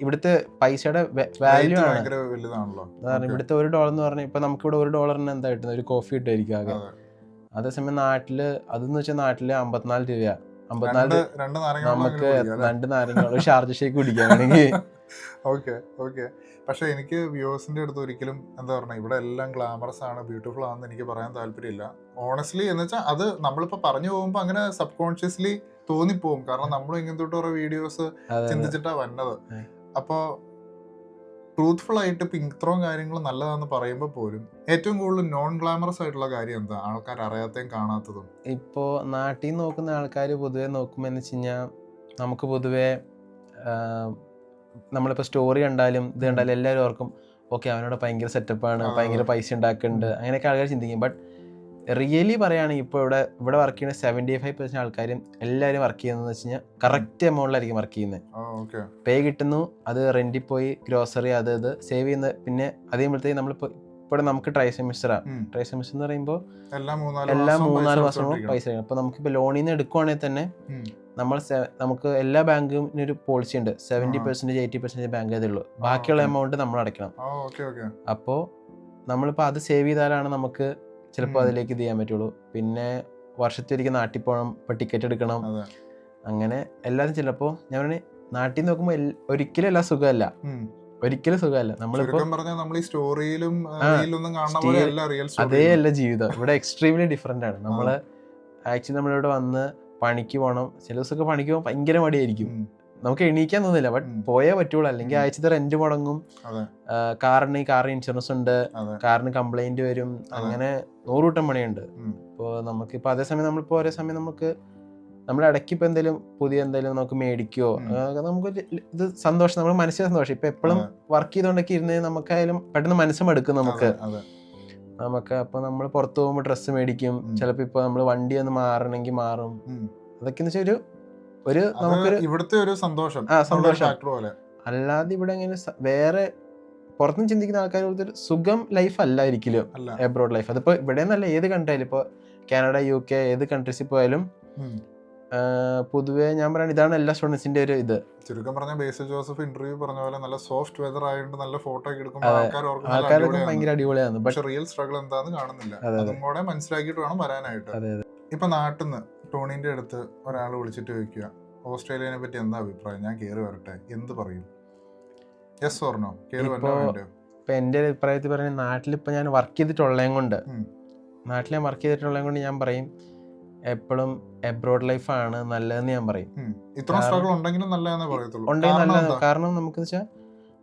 Speaker 2: ഇവിടുത്തെ പൈസയുടെ വാല്യൂ ആണ്. ഇവിടുത്തെ $1 എന്ന് പറഞ്ഞാൽ ഇപ്പൊ നമുക്കിവിടെ $1 എന്താ കിട്ടുന്നത്? ഒരു കോഫി കിട്ടുമായിരിക്കും ആകെ. അതേസമയം നാട്ടില് അതെന്ന് വെച്ചാൽ നാട്ടില് 54 രൂപ. 54 നമുക്ക് 2 നാരങ്ങ ഷാർജ ഷേക്ക് കുടിക്കാൻ വേണമെങ്കിൽ.
Speaker 1: പക്ഷെ എനിക്ക് വ്യൂവേഴ്സിന്റെ അടുത്ത് ഒരിക്കലും എന്താ പറഞ്ഞ ഇവിടെ എല്ലാം ഗ്ലാമറസ് ആണ്, ബ്യൂട്ടിഫുൾ ആണെന്ന് എനിക്ക് പറയാൻ താല്പര്യമില്ല ഓണസ്റ്റ്ലി. എന്ന് വെച്ചാൽ അത് നമ്മളിപ്പോ പറഞ്ഞു പോകുമ്പോ അങ്ങനെ സബ് കോൺഷ്യസ്ലി തോന്നിപ്പോവും. കാരണം നമ്മൾ ഇങ്ങനത്തെ ഓരോ വീഡിയോസ് ചിന്തിച്ചിട്ടാ വന്നത്. അപ്പോ ട്രൂത്ത്ഫുൾ ആയിട്ട് ഇപ്പൊ ഇത്രയും കാര്യങ്ങൾ നല്ലതാന്ന് പറയുമ്പോൾ പോലും ഏറ്റവും കൂടുതൽ നോൺ ഗ്ലാമറസ് ആയിട്ടുള്ള കാര്യം എന്താ ആൾക്കാർ അറിയാത്തതും കാണാത്തതും?
Speaker 2: ഇപ്പോ നാട്ടിൽ നോക്കുന്ന ആൾക്കാർ പൊതുവെ നോക്കുമ്പോ എന്ന് വെച്ച് കഴിഞ്ഞാൽ നമുക്ക് പൊതുവെ നമ്മളിപ്പോൾ സ്റ്റോറി കണ്ടാലും ഇത് കണ്ടാലും എല്ലാവരും ഓർക്കും ഓക്കെ അവനോട് ഭയങ്കര സെറ്റപ്പാണ്, ഭയങ്കര പൈസ ഉണ്ടാക്കുന്നുണ്ട്, അങ്ങനെയൊക്കെ ആൾക്കാർ ചിന്തിക്കും. ബട്ട് റിയലി പറയുകയാണെങ്കിൽ ഇപ്പോൾ ഇവിടെ വർക്ക് ചെയ്യുന്ന 75% ആൾക്കാരും എല്ലാവരും വർക്ക് ചെയ്യുന്നതെന്ന് വെച്ച് കഴിഞ്ഞാൽ കറക്റ്റ് എമൗണ്ടിലായിരിക്കും വർക്ക് ചെയ്യുന്നത്. പേ കിട്ടുന്നു, അത് റെന്റിൽ പോയി ഗ്രോസറി അത് സേവ് ചെയ്യുന്ന. പിന്നെ അത് കഴിയുമ്പോഴത്തേക്ക് നമ്മളിപ്പോൾ ഇവിടെ നമുക്ക് ട്രൈ സെമിസ്റ്റർ എന്ന് പറയുമ്പോൾ എല്ലാ 3-4 മാസം പൈസ. അപ്പോൾ നമുക്കിപ്പോൾ ലോണിൽ നിന്ന് എടുക്കുവാണെങ്കിൽ തന്നെ നമുക്ക് എല്ലാ ബാങ്കിനും ഒരു പോളിസി ഉണ്ട്. 70% 80% ബാങ്ക് ഉള്ളൂ, ബാക്കിയുള്ള എമൗണ്ട് നമ്മൾ അടയ്ക്കണം. അപ്പോൾ നമ്മളിപ്പോൾ അത് സേവ് ചെയ്താലാണ് നമുക്ക് ചിലപ്പോൾ അതിലേക്ക് ഇത് ചെയ്യാൻ പറ്റുള്ളൂ. പിന്നെ വർഷത്തിലൊരിക്കൽ നാട്ടിൽ പോകണം, ഇപ്പോൾ ടിക്കറ്റ് എടുക്കണം, അങ്ങനെ എല്ലാവരും ചിലപ്പോൾ ഞാൻ പറഞ്ഞ നാട്ടിൽ നോക്കുമ്പോൾ ഒരിക്കലും എല്ലാം സുഖമല്ല. നമ്മളിപ്പോ അതേ അല്ല ജീവിതം. ഇവിടെ എക്സ്ട്രീംലി ഡിഫറെന്റ് ആണ്. നമ്മളിവിടെ വന്ന് പണിക്ക് പോകണം. ചില ദിവസമൊക്കെ പണിക്ക് പോകാൻ ഭയങ്കര മടിയായിരിക്കും, നമുക്ക് എണീക്കാൻ തോന്നില്ല. ബട്ട് പോയേ പറ്റുള്ളൂ, അല്ലെങ്കിൽ ആഴ്ചത്തെ റെന്റ് മുടങ്ങും. കാറിന് ഇൻഷുറൻസ് ഉണ്ട്, കാറിന് കംപ്ലൈന്റ് വരും, അങ്ങനെ 100 കൂട്ടം പണിയുണ്ട്. ഇപ്പോൾ നമുക്കിപ്പോ അതേസമയം നമ്മളിപ്പോ ഒരേ സമയം നമ്മൾ ഇടയ്ക്ക് ഇപ്പൊ എന്തെങ്കിലും പുതിയ എന്തെങ്കിലും നമുക്ക് മേടിക്കോ, നമുക്ക് ഇത് സന്തോഷം, നമ്മൾ മനസ്സിന് സന്തോഷം. ഇപ്പൊ എപ്പോഴും വർക്ക് ചെയ്തോണ്ടൊക്കെ ഇരുന്ന് നമുക്കായാലും പെട്ടെന്ന് മനസ്സും എടുക്കും നമുക്ക്. അപ്പൊ നമ്മൾ പുറത്തു പോകുമ്പോൾ ഡ്രസ്സ് മേടിക്കും, ചിലപ്പോ ഇപ്പൊ നമ്മൾ വണ്ടി ഒന്ന് മാറണമെങ്കിൽ മാറും. അതൊക്കെ വെച്ചാൽ നമുക്കൊരു
Speaker 1: ഇവിടുത്തെ ഒരു സന്തോഷം.
Speaker 2: അല്ലാതെ ഇവിടെ ഇങ്ങനെ വേറെ പുറത്തുനിന്ന് ചിന്തിക്കുന്ന ആൾക്കാർ ഒരു സുഖം ലൈഫ് അല്ല ഒരിക്കലും എബ്രോഡ് ലൈഫ്. അതിപ്പോൾ ഇവിടെ നിന്നല്ല, ഏത് കൺട്രി ആയാലും, ഇപ്പോൾ കാനഡ, UK, ഏത് കൺട്രീസിൽ പോയാലും പൊതുവെ ഞാൻ പറയുന്നത് ഇതാണ് എല്ലാ സ്റ്റുഡൻസിന്റെ ഒരു ഇത്.
Speaker 1: ചുരുക്കം പറഞ്ഞ ബേസിൽ ജോസഫ് ഇന്റർവ്യൂ പറഞ്ഞ പോലെ നല്ല സോഫ്റ്റ് വെതർ ആയതുകൊണ്ട് നല്ല ഫോട്ടോ ഒക്കെ എടുക്കുമ്പോൾ
Speaker 2: ആൾക്കാരൊക്കെ ഭയങ്കര അടിപൊളിയാണ്.
Speaker 1: പക്ഷെ റിയൽ സ്ട്രഗിൾ എന്താന്ന് കാണുന്നില്ല. അതും കൂടെ മനസ്സിലാക്കിയിട്ട് വേണം വരാനായിട്ട്. ഇപ്പൊ നാട്ടിൽ നിന്ന് ടോണിന്റെ അടുത്ത് ഒരാൾ വിളിച്ചിട്ട് ചോദിക്കുക ഓസ്ട്രേലിയനെ പറ്റി എന്താ അഭിപ്രായം, ഞാൻ കയറി വരട്ടെ, എന്ത് പറയും? Yes or no? കയറി വരണോ വേണ്ടയോ?
Speaker 2: ഇപ്പൊ എന്റെ അഭിപ്രായത്തിൽ പറഞ്ഞ നാട്ടിലിപ്പോ ഞാൻ വർക്ക് ചെയ്തിട്ടുള്ളത് കൊണ്ട് ഞാൻ പറയും എപ്പോഴും എബ്രോഡ് ലൈഫാണ് നല്ലതെന്ന് ഞാൻ പറയും. നല്ലതാണ്. കാരണം നമുക്ക് വെച്ചാൽ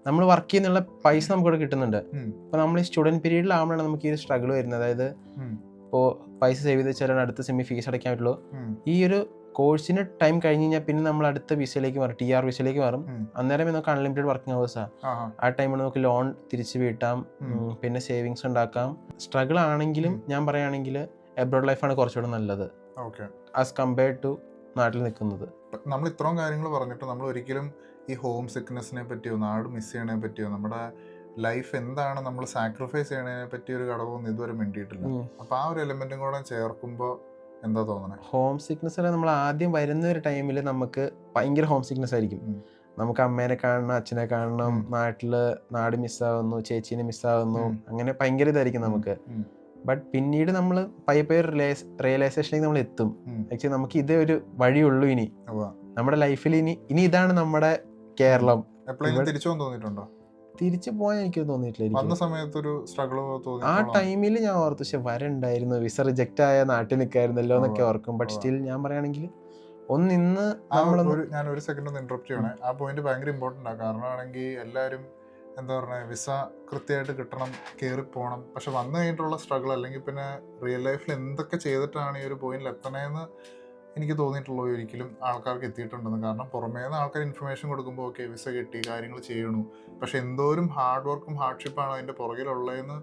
Speaker 2: നമ്മൾ വർക്ക് ചെയ്യുന്നുള്ള പൈസ നമുക്കിവിടെ കിട്ടുന്നുണ്ട്. ഇപ്പൊ നമ്മൾ ഈ സ്റ്റുഡന്റ് പീരീഡിലാവുമ്പോഴാണ് നമുക്ക് ഈ ഒരു സ്ട്രഗിൾ വരുന്നത്. അതായത് ഇപ്പോൾ പൈസ സേവ് ചെയ്ത് വെച്ചാൽ അടുത്ത സെമി ഫീസ് അടയ്ക്കാൻ പറ്റുള്ളൂ. ഈ ഒരു കോഴ്സിന് ടൈം കഴിഞ്ഞ് കഴിഞ്ഞാൽ പിന്നെ നമ്മൾ അടുത്ത വിസയിലേക്ക് മാറും, TR വിസയിലേക്ക് മാറും. അന്നേരം നമുക്ക് അൺലിമിറ്റഡ് വർക്കിംഗ് അവേഴ്സാണ്. ആ ടൈമിൽ നമുക്ക് ലോൺ തിരിച്ച് വീട്ടാം, പിന്നെ സേവിങ്സ് ഉണ്ടാക്കാം. സ്ട്രഗിൾ ആണെങ്കിലും ഞാൻ പറയുകയാണെങ്കിൽ എബ്രോഡ് ലൈഫാണ് കുറച്ചുകൂടെ നല്ലത് ആസ് കമ്പയർഡ് ടു നാട്ടിൽ നിൽക്കുന്നത്.
Speaker 1: നമ്മൾ ഇത്രയും കാര്യങ്ങൾ പറഞ്ഞിട്ട് നമ്മൾ ഒരിക്കലും ഈ ഹോം സിക്നെസ്സിനെ പറ്റിയോ നാട് മിസ് ചെയ്യണേ പറ്റിയോ നമ്മുടെ ലൈഫ് എന്താണ് നമ്മൾ സാക്രിഫൈസ് ചെയ്യണതിനെ പറ്റിയ ഒരു ഘടകമൊന്നും ഇതുവരെ മിണ്ടിയിട്ടില്ല. അപ്പൊ ആ ഒരു എലിമെന്റും കൂടെ ചേർക്കുമ്പോൾ എന്താ തോന്നണേ?
Speaker 2: ഹോം സിക്നെസ് നമ്മൾ ആദ്യം വരുന്ന ഒരു ടൈമിൽ നമുക്ക് ഭയങ്കര ഹോം സിക്നെസ് ആയിരിക്കും. നമുക്ക് അമ്മേനെ കാണണം, അച്ഛനെ കാണണം, നാട് മിസ്സാവുന്നു, ചേച്ചീനെ മിസ്സാവുന്നു, അങ്ങനെ ഭയങ്കര ഇതായിരിക്കും നമുക്ക്. ബട്ട് പിന്നീട് നമ്മൾ പയ്യെ റിയലൈസേഷനിലേക്ക് നമ്മൾ എത്തും. ആക്ച്വലി നമുക്ക് ഇതേ ഒരു വഴിയുള്ളൂ ഇനി നമ്മുടെ ലൈഫിൽ. ഇനി ഇതാണ് നമ്മുടെ കേരളം. തിരിച്ചു പോയാൽ എനിക്ക് തോന്നിയിട്ടില്ല. ആ ടൈമിൽ ഞാൻ ഓർത്തു, പക്ഷെ വരണ്ടായിരുന്നു, വിസ റിജക്റ്റ് ആയ നാട്ടിൽ നിൽക്കായിരുന്നല്ലോ എന്നൊക്കെ ഓർക്കും. ബട്ട് സ്റ്റിൽ ഞാൻ പറയുകയാണെങ്കിൽ
Speaker 1: ഞാൻ ഒരു സെക്കൻഡ് ഒന്ന് ഇന്ററപ്റ്റ് ചെയ്യണേ. ആ പോയിന്റ് ഭയങ്കര ഇമ്പോർട്ടൻ്റ് ആണ്. കാരണം ആണെങ്കിൽ എല്ലാവരും എന്താ പറയുക, വിസ കൃത്യമായിട്ട് കിട്ടണം, കയറി പോകണം. പക്ഷെ വന്നു കഴിഞ്ഞിട്ടുള്ള സ്ട്രഗിൾ അല്ലെങ്കിൽ പിന്നെ റിയൽ ലൈഫിൽ എന്തൊക്കെ ചെയ്തിട്ടാണ് ഈ ഒരു പോയിന്റിൽ എത്തണേന്ന് എനിക്ക് തോന്നിയിട്ടുള്ളൂ ഒരിക്കലും ആൾക്കാർക്ക് എത്തിയിട്ടുണ്ടെന്ന്. കാരണം പുറമേ നിന്ന് ആൾക്കാർ ഇൻഫർമേഷൻ കൊടുക്കുമ്പോൾ ഓക്കെ വിസ കിട്ടി, കാര്യങ്ങൾ ചെയ്യണു, പക്ഷെ എന്തോരം ഹാർഡ് വർക്കും ഹാർഡ്ഷിപ്പാണ് അതിൻ്റെ പുറകിലുള്ളതെന്ന്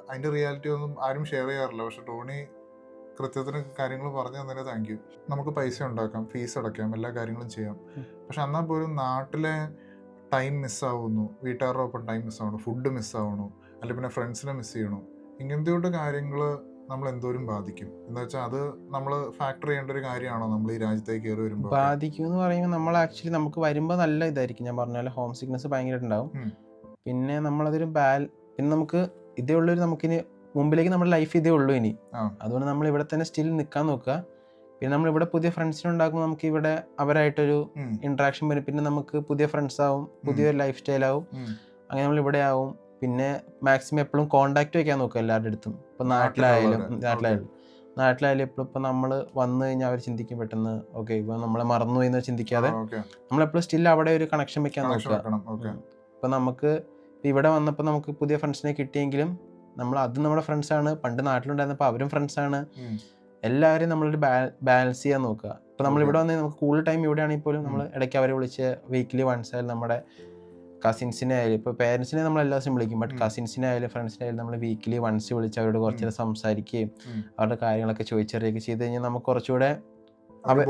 Speaker 1: അതിൻ്റെ റിയാലിറ്റി ഒന്നും ആരും ഷെയർ ചെയ്യാറില്ല. പക്ഷെ ടോണി കൃത്യത്തിന് കാര്യങ്ങൾ പറഞ്ഞു തന്നെ താങ്ക് യു. നമുക്ക് പൈസ ഉണ്ടാക്കാം, ഫീസ് അടയ്ക്കാം, എല്ലാ കാര്യങ്ങളും ചെയ്യാം. പക്ഷെ എന്നാൽ പോലും നാട്ടിലെ ടൈം മിസ്സാവുന്നു, വീട്ടുകാരുടെ ഒപ്പം ടൈം മിസ്സാവണു, ഫുഡ് മിസ്സാവണു, അല്ലെങ്കിൽ പിന്നെ ഫ്രണ്ട്സിനെ മിസ് ചെയ്യണു. ഇങ്ങനത്തെ കാര്യങ്ങൾ നമ്മൾ എന്തോരം ബാധിക്കും എന്ന് വെച്ചാൽ അത് നമ്മൾ ഫാക്ടർ ചെയ്യേണ്ട ഒരു കാര്യമാണോ നമ്മൾ ഈ രാജ്യത്തേക്ക് കയറി വരുമ്പോൾ?
Speaker 2: ബാധിക്കും എന്ന് പറയുമ്പോൾ നമ്മൾ ആക്ച്വലി നമുക്ക് വരുമ്പോൾ നല്ല ഇതായിരിക്കും. ഞാൻ പറഞ്ഞ പോലെ ഹോം സിക്നെസ് ഭയങ്കരമായിട്ട് ഉണ്ടാവും. പിന്നെ നമ്മളതൊരു പിന്നെ നമുക്ക് ഇതേ ഉള്ളൊരു നമുക്കിനി മുമ്പിലേക്ക് നമ്മുടെ ലൈഫ് ഇതേ ഉള്ളൂ ഇനി. അതുകൊണ്ട് നമ്മൾ ഇവിടെ തന്നെ സ്റ്റിൽ നിൽക്കാൻ നോക്കുക. പിന്നെ നമ്മളിവിടെ പുതിയ ഫ്രണ്ട്സിനെ ഉണ്ടാക്കുമ്പോൾ നമുക്ക് ഇവിടെ അവരായിട്ടൊരു ഇന്ററാക്ഷൻ വരും. പിന്നെ നമുക്ക് പുതിയ ഫ്രണ്ട്സ് ആവും, പുതിയൊരു ലൈഫ് സ്റ്റൈൽ ആവും. അങ്ങനെ നമ്മൾ ഇവിടെ ആവും. പിന്നെ മാക്സിമം എപ്പോഴും കോണ്ടാക്ട് വെക്കാൻ നോക്കുക എല്ലാവരുടെ അടുത്തും. ഇപ്പം നാട്ടിലായാലും എപ്പോഴും ഇപ്പം നമ്മൾ വന്നു കഴിഞ്ഞാൽ അവർ ചിന്തിക്കും പെട്ടെന്ന് ഓക്കെ ഇപ്പം നമ്മളെ മറന്നു എന്ന് ചിന്തിക്കാതെ നമ്മളെപ്പോഴും സ്റ്റിൽ അവിടെ ഒരു കണക്ഷൻ വെക്കാൻ നോക്കുക. ഇപ്പം നമുക്ക് ഇവിടെ വന്നപ്പോൾ നമുക്ക് പുതിയ ഫ്രണ്ട്സിനെ കിട്ടിയെങ്കിലും അതും നമ്മുടെ ഫ്രണ്ട്സാണ്. പണ്ട് നാട്ടിലുണ്ടായിരുന്നപ്പോൾ അവരും ഫ്രണ്ട്സാണ്. എല്ലാവരെയും നമ്മളൊരു ബാലൻസ് ചെയ്യാൻ നോക്കുക. ഇപ്പം നമ്മളിവിടെ വന്ന് നമുക്ക് കൂടുതൽ ടൈം ഇവിടെ ആണെങ്കിൽ പോലും നമ്മൾ ഇടയ്ക്ക് അവരെ വിളിച്ച് വീക്ക്ലി വൺസ് ആയാലും നമ്മുടെ കസിൻസിനെ ആയാലും, ഇപ്പോൾ പേരൻസിനെ നമ്മൾ എല്ലാ ദിവസവും വിളിക്കും, ബട്ട് കസിൻസിനെ ആയാലും ഫ്രണ്ട്സിനെ ആയാലും നമ്മൾ വീക്ക്ലി വൺസ് വിളിച്ച് അവരോട് കുറച്ച് നേരം സംസാരിക്കുകയും അവരുടെ കാര്യങ്ങളൊക്കെ ചോദിച്ചറിയുകയൊക്കെ ചെയ്ത് കഴിഞ്ഞാൽ നമുക്ക് കുറച്ചുകൂടെ ഒരു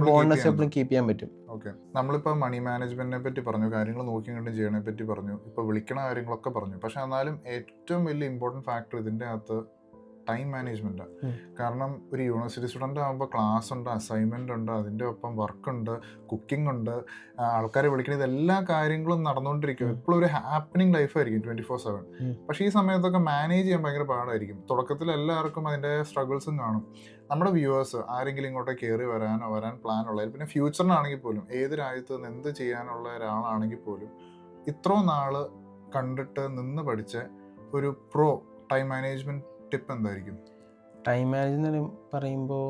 Speaker 2: ബോൺനെസ് എപ്പോഴും കീപ്പ് ചെയ്യാൻ പറ്റും.
Speaker 1: ഓക്കെ, നമ്മളിപ്പോൾ മണി മാനേജ്മെന്റിനെ പറ്റി പറഞ്ഞു, കാര്യങ്ങൾ നോക്കി കണ്ടും ചെയ്യണെ പറ്റി പറഞ്ഞു, ഇപ്പോൾ വിളിക്കണ കാര്യങ്ങളൊക്കെ പറഞ്ഞു. പക്ഷെ എന്നാലും ഏറ്റവും വലിയ ഇമ്പോർട്ടൻറ്റ് ഫാക്ടർ ഇതിൻ്റെ അകത്ത് ടൈം മാനേജ്മെൻറ്റാണ്. കാരണം ഒരു യൂണിവേഴ്സിറ്റി സ്റ്റുഡൻ്റ് ആകുമ്പോൾ ക്ലാസ് ഉണ്ട്, അസൈൻമെൻ്റ് ഉണ്ട്, അതിൻ്റെ ഒപ്പം വർക്കുണ്ട്, കുക്കിംഗ് ഉണ്ട്, ആൾക്കാരെ വിളിക്കുന്ന ഇതെല്ലാ കാര്യങ്ങളും നടന്നുകൊണ്ടിരിക്കും. എപ്പോഴും ഒരു ഹാപ്പനിങ് ലൈഫായിരിക്കും 24/7. പക്ഷേ ഈ സമയത്തൊക്കെ മാനേജ് ചെയ്യാൻ ഭയങ്കര പാടായിരിക്കും. തുടക്കത്തിൽ എല്ലാവർക്കും അതിൻ്റെ സ്ട്രഗിൾസും കാണും. നമ്മുടെ വ്യൂവേഴ്സ് ആരെങ്കിലും ഇങ്ങോട്ട് കയറി വരാൻ പ്ലാൻ ഉള്ളവർ, പിന്നെ ഫ്യൂച്ചറിനാണെങ്കിൽ പോലും ഏത് രാജ്യത്ത് നിന്ന് എന്ത് ചെയ്യാനുള്ള ഒരാളാണെങ്കിൽ പോലും ഇത്രയും നാൾ കണ്ടിട്ട് നിന്ന് പഠിച്ച ഒരു പ്രോ ടൈം മാനേജ്മെൻറ്റ് ടിപ്പ് എന്തായിരിക്കും?
Speaker 2: ടൈം മാനേജ്മെന്റ് പറയുമ്പോൾ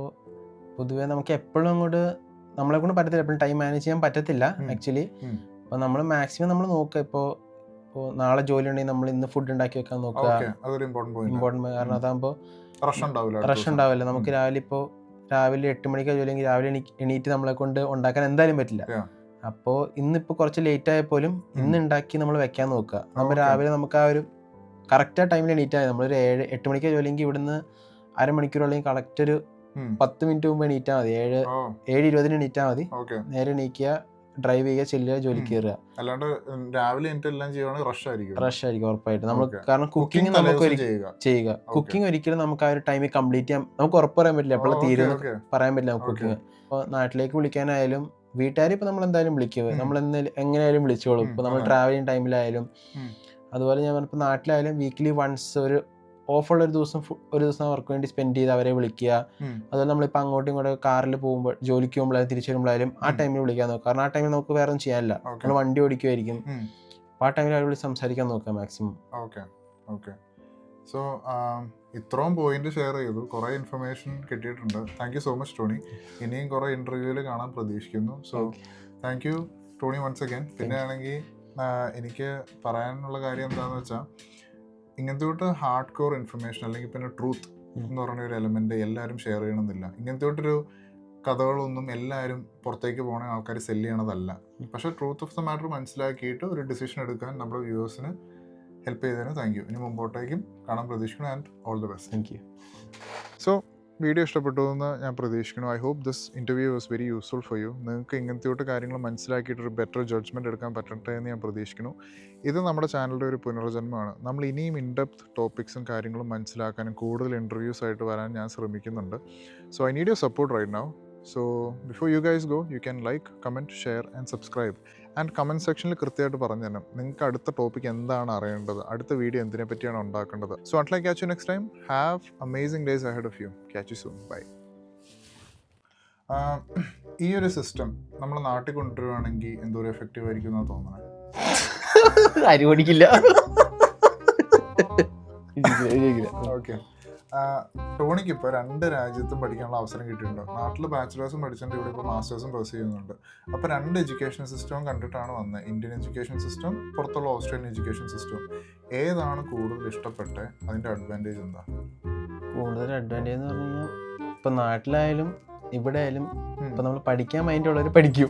Speaker 2: പൊതുവെ നമുക്ക് എപ്പോഴും അങ്ങോട്ട് നമ്മളെ കൊണ്ട് പറ്റത്തില്ല, എപ്പോഴും ടൈം മാനേജ് ചെയ്യാൻ പറ്റത്തില്ല ആക്ച്വലി. അപ്പോൾ നമ്മൾ മാക്സിമം നമ്മൾ നോക്കുക, ഇപ്പോൾ നാളെ ജോലി ഉണ്ടെങ്കിൽ നമ്മൾ ഇന്ന് ഫുഡ് ഉണ്ടാക്കി വെക്കാൻ നോക്കുക. ഇമ്പോർട്ടൻറ്റ്, കാരണം അതാകുമ്പോൾ റഷ് ഉണ്ടാവില്ല. നമുക്ക് രാവിലെ 8 മണിക്കാ ജോലിയെങ്കിൽ രാവിലെ എണീറ്റ് നമ്മളെ കൊണ്ട് ഉണ്ടാക്കാൻ എന്തായാലും പറ്റില്ല. അപ്പോൾ ഇന്നിപ്പോൾ കുറച്ച് ലേറ്റ് ആയാൽ പോലും ഇന്ന് ഉണ്ടാക്കി നമ്മൾ വെക്കാൻ നോക്കുക. നമ്മൾ രാവിലെ നമുക്ക് ആ ഒരു കറക്റ്റ് ആ ടൈമിൽ എണീറ്റാൽ മതി. നമ്മളൊരു 7-8 മണിക്കാണ് ജോലിയെങ്കിൽ ഇവിടുന്ന് അരമണിക്കൂർ അല്ലെങ്കിൽ കറക്റ്റ് ഒരു 10 മിനിറ്റ് മുമ്പ് എണീറ്റാൽ മതി. 7:20 എണീറ്റാൽ മതി. നേരെ എണീക്കുക, ഡ്രൈവ് ചെയ്യുക, ചെല്ലുക, ജോലിക്ക് കയറുക.
Speaker 1: അല്ലാണ്ട് രാവിലെ എനിക്ക് എല്ലാം ചെയ്യുവാണെങ്കിൽ റഷ് ആയിരിക്കും
Speaker 2: ഉറപ്പായിട്ട്. നമ്മൾ കാരണം കുക്കിംഗ് നമുക്ക് ചെയ്യുക. കുക്കിംഗ് ഒരിക്കലും നമുക്ക് ആ ഒരു ടൈമിൽ കംപ്ലീറ്റ് ചെയ്യാൻ നമുക്ക് ഉറപ്പ് പറയാൻ പറ്റില്ല, എപ്പോഴും തീരുമെന്ന് പറയാൻ പറ്റില്ല നമുക്ക് കുക്കിംഗ്. അപ്പോൾ നാട്ടിലേക്ക് വിളിക്കാനായാലും വീട്ടുകാർ ഇപ്പോൾ നമ്മൾ എന്തായാലും വിളിക്കുക, നമ്മൾ എങ്ങനെയായാലും വിളിച്ചോളും. ഇപ്പോൾ നമ്മൾ ട്രാവലിംഗ് ടൈമിലായാലും അതുപോലെ ഞാൻ ഇപ്പോൾ നാട്ടിലായാലും വീക്കിലി വൺസ് ഒരു ഓഫുള്ള ഒരു ദിവസം അവർക്ക് വേണ്ടി സ്പെൻഡ് ചെയ്ത് അവരെ വിളിക്കുക. അതുപോലെ നമ്മളിപ്പോൾ അങ്ങോട്ടും ഇങ്ങോട്ടും കാറിൽ പോകുമ്പോൾ ജോലിക്ക് പോകുമ്പോഴായാലും തിരിച്ചു വരുമ്പോഴായാലും ആ ടൈമിൽ വിളിക്കാൻ നോക്കുക. കാരണം ആ ടൈമിൽ നമുക്ക് വേറെ ഒന്നും ചെയ്യാനില്ല, നമ്മൾ വണ്ടി ഓടിക്കുമായിരിക്കും. അപ്പോൾ ആ ടൈമിൽ അവർ വിളിച്ച് സംസാരിക്കാൻ നോക്കുക മാക്സിമം.
Speaker 1: ഓക്കെ സോ ഇത്രയും പോയിന്റ് ഷെയർ ചെയ്തു, കുറേ ഇൻഫർമേഷൻ കിട്ടിയിട്ടുണ്ട്. Thank you so much Tony. ഇനിയും കുറേ ഇൻ്റർവ്യൂവിൽ കാണാൻ പ്രതീക്ഷിക്കുന്നു. So thank you Tony once again. പിന്നെ ആണെങ്കിൽ എനിക്ക് പറയാനുള്ള കാര്യം എന്താണെന്ന് വെച്ചാൽ, ഇങ്ങനത്തെ ഹാർഡ് കോർ ഇൻഫർമേഷൻ അല്ലെങ്കിൽ പിന്നെ ട്രൂത്ത് എന്ന് പറഞ്ഞ ഒരു എലമെന്റ് എല്ലാവരും ഷെയർ ചെയ്യണമെന്നില്ല. ഇങ്ങനത്തെ കഥകളൊന്നും എല്ലാവരും പുറത്തേക്ക് പോകണ ആൾക്കാർ സെല് ചെയ്യണതല്ല. പക്ഷേ ട്രൂത്ത് ഓഫ് ദ മാറ്റർ മനസ്സിലാക്കിയിട്ട് ഒരു ഡിസിഷൻ എടുക്കാൻ നമ്മുടെ വ്യൂവേഴ്സിന് ഹെൽപ്പ് ചെയ്തതിന് താങ്ക് യു. ഇനി മുമ്പോട്ടേക്കും കാണാൻ പ്രതീക്ഷിക്കണം. And all the best.
Speaker 2: Thank you.
Speaker 1: So video ഇഷ്ടപ്പെട്ടു എന്ന് ഞാൻ പ്രതീക്ഷിക്കുന്നു. I hope this interview was very useful for you. നിങ്ങൾക്ക് ഇങ്ങനത്തെ കാര്യങ്ങൾ മനസ്സിലാക്കിയിട്ടൊരു ബെറ്റർ ജഡ്ജ്മെൻറ്റ് എടുക്കാൻ പറ്റട്ടെ എന്ന് ഞാൻ പ്രതീക്ഷിക്കുന്നു. ഇത് നമ്മുടെ ചാനലിൻ്റെ ഒരു പുനർജന്മമാണ്. നമ്മൾ ഇനിയും ഇൻഡെപ്ത് ടോപ്പിക്സും കാര്യങ്ങളും മനസ്സിലാക്കാനും കൂടുതൽ ഇൻ്റർവ്യൂസ് ആയിട്ട് വരാൻ ഞാൻ ശ്രമിക്കുന്നുണ്ട്. So I need your support right now. So before you guys go, you can like, comment, share and subscribe. And comment sectionൽ കൃത്യമായിട്ട് പറഞ്ഞു തരണം നിങ്ങൾക്ക് അടുത്ത ടോപ്പിക് എന്താണ് അറിയേണ്ടത്, അടുത്ത വീഡിയോ എന്തിനെ പറ്റിയാണ് ഉണ്ടാക്കേണ്ടത്. So until I catch you next time, have amazing days ahead of you. Catch you soon. Bye. ഈ ഒരു സിസ്റ്റം നമ്മൾ നാട്ടിൽ കൊണ്ടുവരുവാണെങ്കിൽ എന്തോരം എഫക്റ്റീവ് ആയിരിക്കും എന്നാണ് തോന്നുന്നത്.
Speaker 2: അരി ഓടിക്കില്ല.
Speaker 1: ഓക്കെ, ടോണിക്ക് ഇപ്പോൾ 2 രാജ്യത്തും പഠിക്കാനുള്ള അവസരം കിട്ടിയിട്ടുണ്ട്. നാട്ടിൽ ബാച്ചിലേഴ്സും പഠിച്ചിട്ടുണ്ട്, ഇവിടെ ഇപ്പോൾ മാസ്റ്റേഴ്സും പ്രസ് ചെയ്യുന്നുണ്ട്. അപ്പോൾ 2 എഡ്യൂക്കേഷൻ സിസ്റ്റവും കണ്ടിട്ടാണ് വന്നത്. ഇന്ത്യൻ എഡ്യൂക്കേഷൻ സിസ്റ്റം, പുറത്തുള്ള ഓസ്ട്രേലിയൻ എഡ്യൂക്കേഷൻ സിസ്റ്റം. ഏതാണ് കൂടുതൽ ഇഷ്ടപ്പെട്ടത്? അതിൻ്റെ അഡ്വാൻറ്റേജ് എന്താ?
Speaker 2: കൂടുതൽ അഡ്വാൻറ്റേജ് എന്ന് പറഞ്ഞു കഴിഞ്ഞാൽ ഇപ്പം നാട്ടിലായാലും ഇവിടെ ആയാലും ഇപ്പം നമ്മൾ പഠിക്കാൻ മൈൻഡ് ഉള്ളവർ പഠിക്കും.